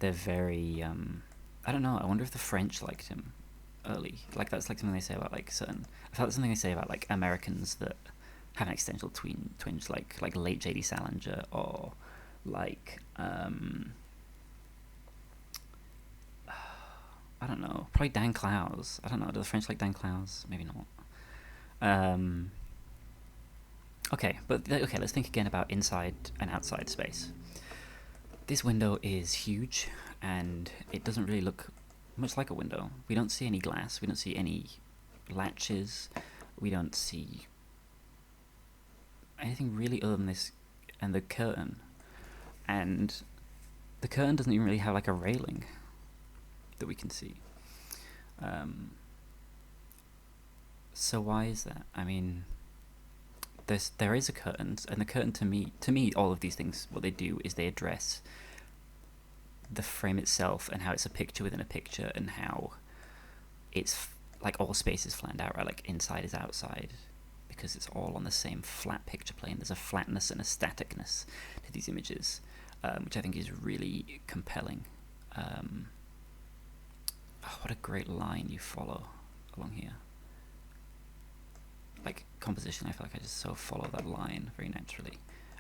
they're very I don't know. I wonder if the French liked him early. Like that's like something they say about like certain. I thought that's something they say about like Americans that have an existential twinge, like late J.D. Salinger or like I don't know, probably Dan Clowes. I don't know. Do the French like Dan Clowes? Maybe not. Um, okay, but okay. Let's think again about inside and outside space. This window is huge, and it doesn't really look much like a window. We don't see any glass. We don't see any latches. We don't see anything really other than this and the curtain. And the curtain doesn't even really have like a railing that we can see. So why is that? I mean, there is a curtain, and the curtain to me, all of these things, what they do is they address the frame itself and how it's a picture within a picture, and how it's like all space is flattened out, right? Like inside is outside, because it's all on the same flat picture plane. There's a flatness and a staticness to these images, which I think is really compelling. What a great line you follow along here. Like composition, I feel like I just so follow that line very naturally,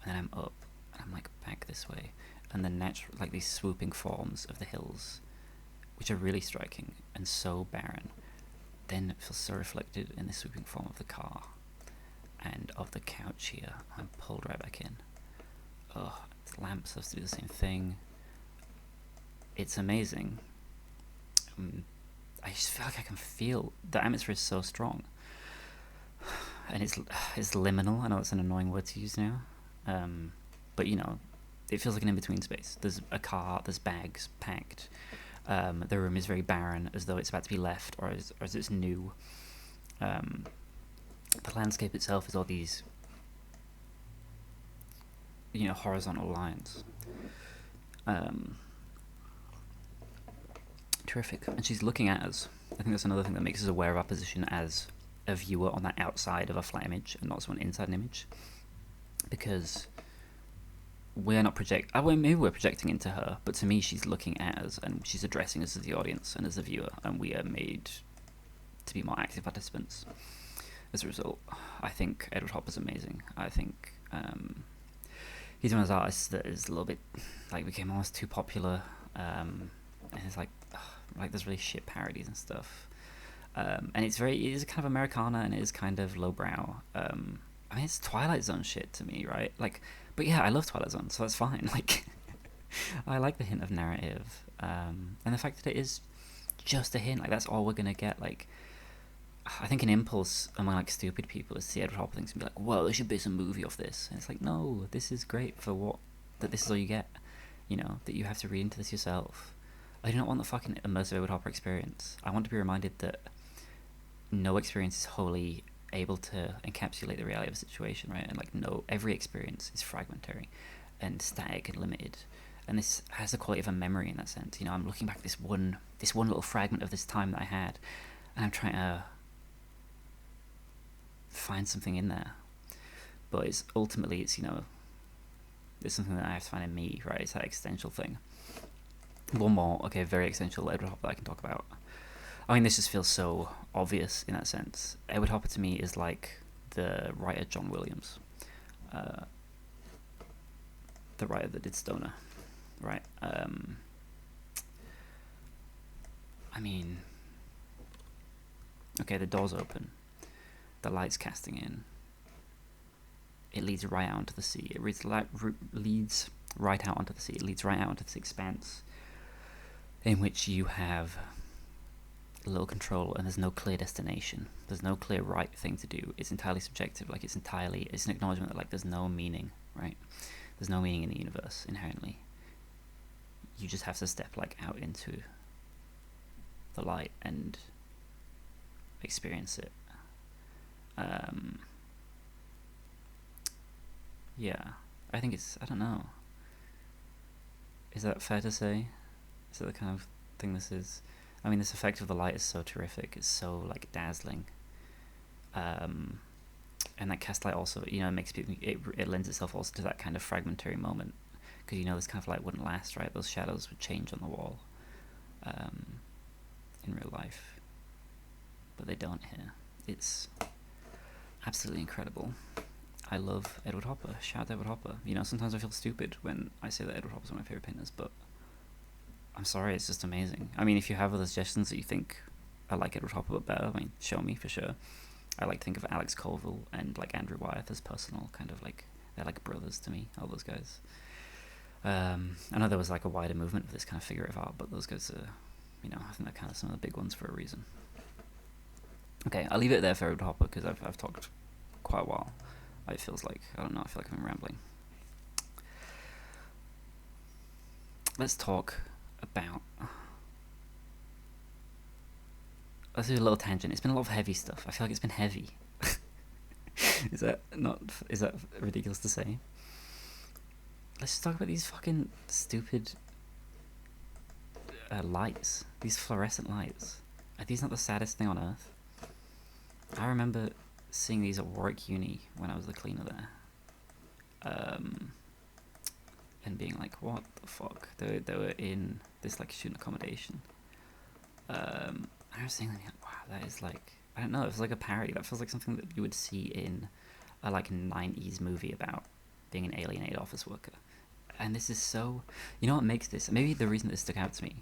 and then I'm up and I'm like back this way, and the natural, like these swooping forms of the hills, which are really striking and so barren, then it feels so reflected in the swooping form of the car and of the couch here. I'm pulled right back in. Oh, the lamp's supposed to do the same thing. It's amazing. I just feel like I can feel the atmosphere is so strong, and it's liminal. I know it's an annoying word to use now, but you know, it feels like an in-between space. There's a car, there's bags packed. The room is very barren, as though it's about to be left, or as it's new. The landscape itself is all these, you know, horizontal lines. Terrific. And she's looking at us. I think that's another thing that makes us aware of our position as a viewer on that outside of a flat image and not someone inside an image, because we're not maybe we're projecting into her, but to me she's looking at us and she's addressing us as the audience and as the viewer, and we are made to be more active participants. As a result, I think Edward Hopper's amazing. I think he's one of those artists that is a little bit like became almost too popular, and it's like there's really shit parodies and stuff, and it is kind of Americana and it is kind of lowbrow. I mean, it's Twilight Zone shit to me, right? Like, but yeah, I love Twilight Zone, so that's fine. Like, I like the hint of narrative, and the fact that it is just a hint. Like, that's all we're gonna get. Like, I think an impulse among like stupid people is to see Edward Hopper things and be like, "Whoa, there should be some movie of this." And it's like, no, this is great for what that this is all you get. You know, that you have to read into this yourself. I do not want the fucking immersive Edward Hopper experience. I want to be reminded that no experience is wholly able to encapsulate the reality of a situation, right? And like, no, every experience is fragmentary and static and limited. And this has the quality of a memory in that sense. You know, I'm looking back at this one little fragment of this time that I had, and I'm trying to find something in there. But it's ultimately, it's, you know, it's something that I have to find in me, right? It's that existential thing. One more, okay, very existential Edward Hopper that I can talk about. I mean, this just feels so obvious in that sense. Edward Hopper to me is like the writer John Williams, the writer that did Stoner, right? I mean, okay, the door's open, the light's casting in. It leads right out onto the sea. It leads right out onto the sea. It leads right out onto this expanse in which you have little control and there's no clear destination. There's no clear right thing to do. It's entirely subjective. Like, it's an acknowledgement that like there's no meaning, right? There's no meaning in the universe inherently. You just have to step like out into the light and experience it. Yeah, I think I don't know. Is that fair to say? Is that the kind of thing this is? I mean, this effect of the light is so terrific. It's so like dazzling. And that cast light also, you know, makes people. It lends itself also to that kind of fragmentary moment, because you know this kind of light wouldn't last, right? Those shadows would change on the wall in real life, but they don't here. It's absolutely incredible. I love Edward Hopper. Shout out to Edward Hopper. You know, sometimes I feel stupid when I say that Edward Hopper's one of my favourite painters, but I'm sorry, it's just amazing. I mean, if you have other suggestions that you think I like Edward Hopper but better, I mean, show me for sure. I like to think of Alex Colville and like Andrew Wyeth as personal, kind of like, they're like brothers to me, all those guys. I know there was like a wider movement of this kind of figurative art, but those guys are, you know, I think they're kind of some of the big ones for a reason. Okay, I'll leave it there for Edward Hopper because I've talked quite a while. It feels like, I don't know, I feel like I'm rambling. Let's talk about, let's do a little tangent. It's been a lot of heavy stuff. I feel like it's been heavy. Is that ridiculous to say? Let's just talk about these fucking stupid lights. These fluorescent lights. Are these not the saddest thing on earth? I remember seeing these at Warwick Uni when I was the cleaner there. And being like, what the fuck? They were in this like student accommodation. I was seeing them like, wow, that is like, I don't know, it was like a parody. That feels like something that you would see in a like 90s movie about being an alienated office worker. And this is so, you know what makes this, maybe the reason this stuck out to me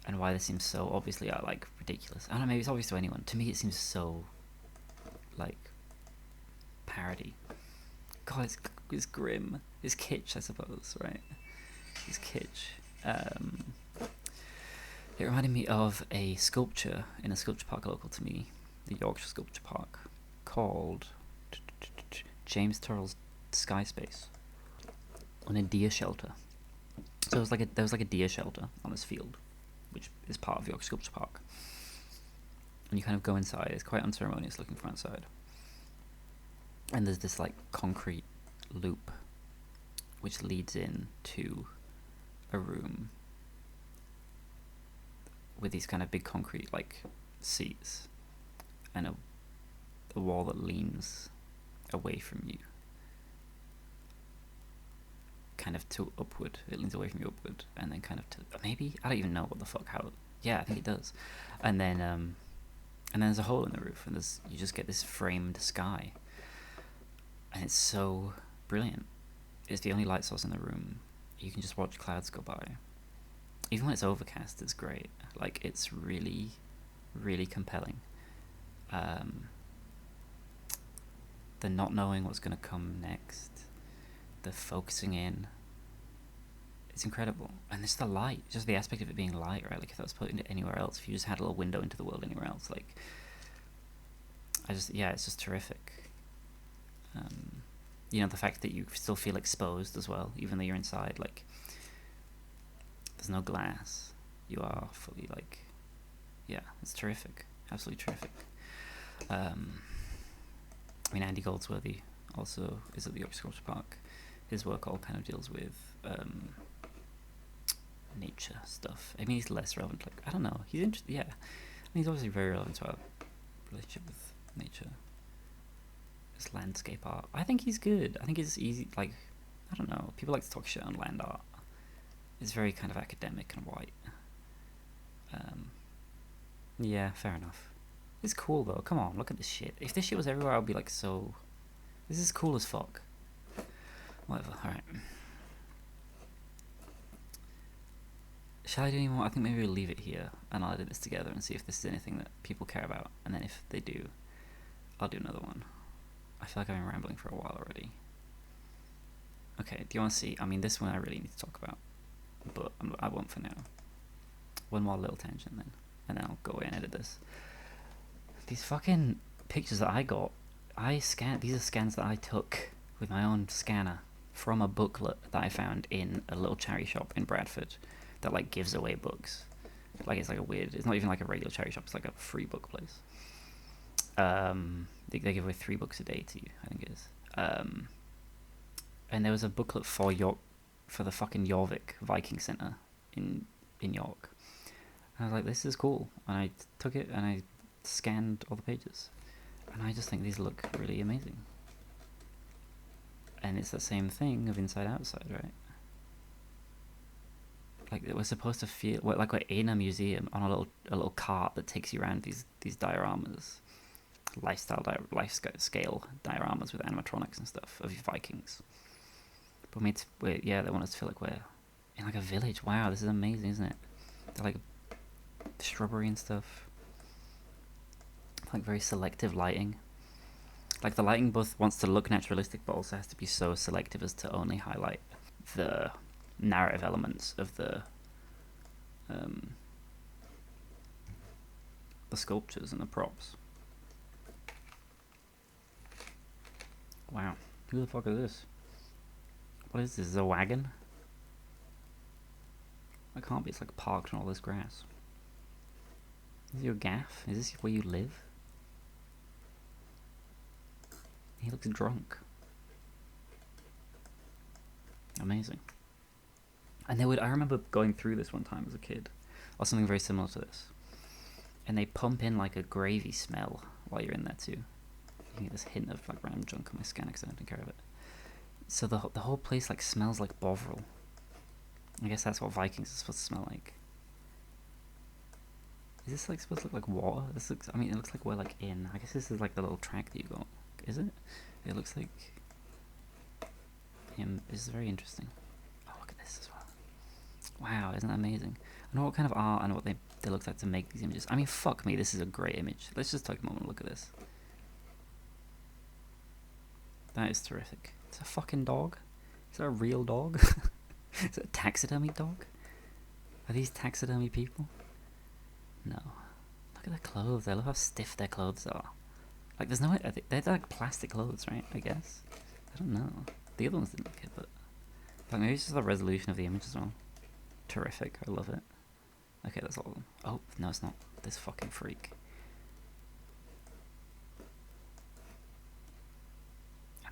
and why this seems so obviously like ridiculous, I don't know, maybe it's obvious to anyone, to me it seems so like parody. God, it's grim, it's kitsch, I suppose, right? It's kitsch. It reminded me of a sculpture in a sculpture park local to me, the Yorkshire Sculpture Park, called James Turrell's Sky Space, on a deer shelter. So there was like a deer shelter on this field, which is part of Yorkshire Sculpture Park. And you kind of go inside. It's quite unceremonious looking from outside. And there's this like concrete loop, which leads in to a room with these kind of big concrete like seats and a wall that leans away from you, kind of to upward. It leans away from you upward, and then kind of to maybe, I don't even know what the fuck, how, yeah, I think it does. And then there's a hole in the roof, and you just get this framed sky, and it's so brilliant. It's the only light source in the room. You can just watch clouds go by. Even when it's overcast, it's great. Like, it's really, really compelling. The not knowing what's going to come next, the focusing in, it's incredible. And it's the light, just the aspect of it being light, right? Like, if that was put into anywhere else, if you just had a little window into the world anywhere else, like, it's just terrific. You know, the fact that you still feel exposed as well, even though you're inside, like, there's no glass. You are fully, like, yeah, it's terrific. Absolutely terrific. I mean, Andy Goldsworthy also is at the Yorkshire Sculpture Park. His work all kind of deals with nature stuff. I mean, he's less relevant. Like, I don't know. He's interesting. Yeah, I mean, he's obviously very relevant to our relationship with nature. His landscape art. I think he's good. I think it's easy. Like, I don't know. People like to talk shit on land art. It's very kind of academic and white. Yeah, fair enough. It's cool though. Come on, look at this shit. If this shit was everywhere, I'd be like, so, this is cool as fuck. Whatever. All right. Shall I do any more? I think maybe we'll leave it here, and I'll edit this together and see if this is anything that people care about. And then if they do, I'll do another one. I feel like I've been rambling for a while already. Okay, do you want to see? I mean, this one I really need to talk about, but I won't for now. One more little tangent then, and then I'll go away and edit this. These fucking pictures that I got, these are scans that I took with my own scanner from a booklet that I found in a little charity shop in Bradford that like gives away books. Like, it's like a weird, it's not even like a regular charity shop, it's like a free book place. They give away 3 books a day to you, I think it is. And there was a booklet for the fucking Jorvik Viking Centre in York. And I was like, this is cool. And I took it and I scanned all the pages. And I just think these look really amazing. And it's the same thing of inside outside, right? like we're supposed to feel like we're in a museum on a little cart that takes you around these dioramas, scale dioramas with animatronics and stuff of Vikings. But yeah, they want us to feel like we're in like a village. Wow, this is amazing, isn't it? They're like shrubbery and stuff. Like very selective lighting. Like the lighting both wants to look naturalistic, but also has to be so selective as to only highlight the narrative elements of the sculptures and the props. Wow, who the fuck is this? What is this? Is this a wagon? It can't be. It's like parked on all this grass. Is this your gaff? Is this where you live? He looks drunk. Amazing. And I remember going through this one time as a kid, or something very similar to this. And they pump in like a gravy smell while you're in there too. You get this hint of like random junk on my scan because I don't take care of it. So the whole place like smells like Bovril. I guess that's what Vikings is supposed to smell like. Is this like supposed to look like water? This looks. I mean, it looks like we're like in. I guess this is like the little track that you got. Is it? It looks like. This is very interesting. Oh, look at this as well. Wow, isn't that amazing? I know what kind of art and what they looked like to make these images. I mean, fuck me, this is a great image. Let's just take a moment and look at this. That is terrific. It's a fucking dog. Is that a real dog? Is it a taxidermy dog? Are these taxidermy people? No. Look at their clothes. I love how stiff their clothes are. Like, there's no... They're like plastic clothes, right? I guess. I don't know. The other ones didn't look it, but... Like, maybe it's just the resolution of the image as well. Terrific. I love it. Okay, that's all of them. Oh, no, it's not. This fucking freak.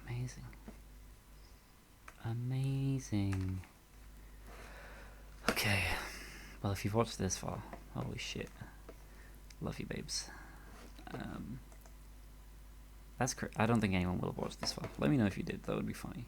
Amazing. Amazing. Okay. Well, if you've watched this far, holy shit. Love you, babes. That's I don't think anyone will have watched this far. Let me know if you did. That would be funny.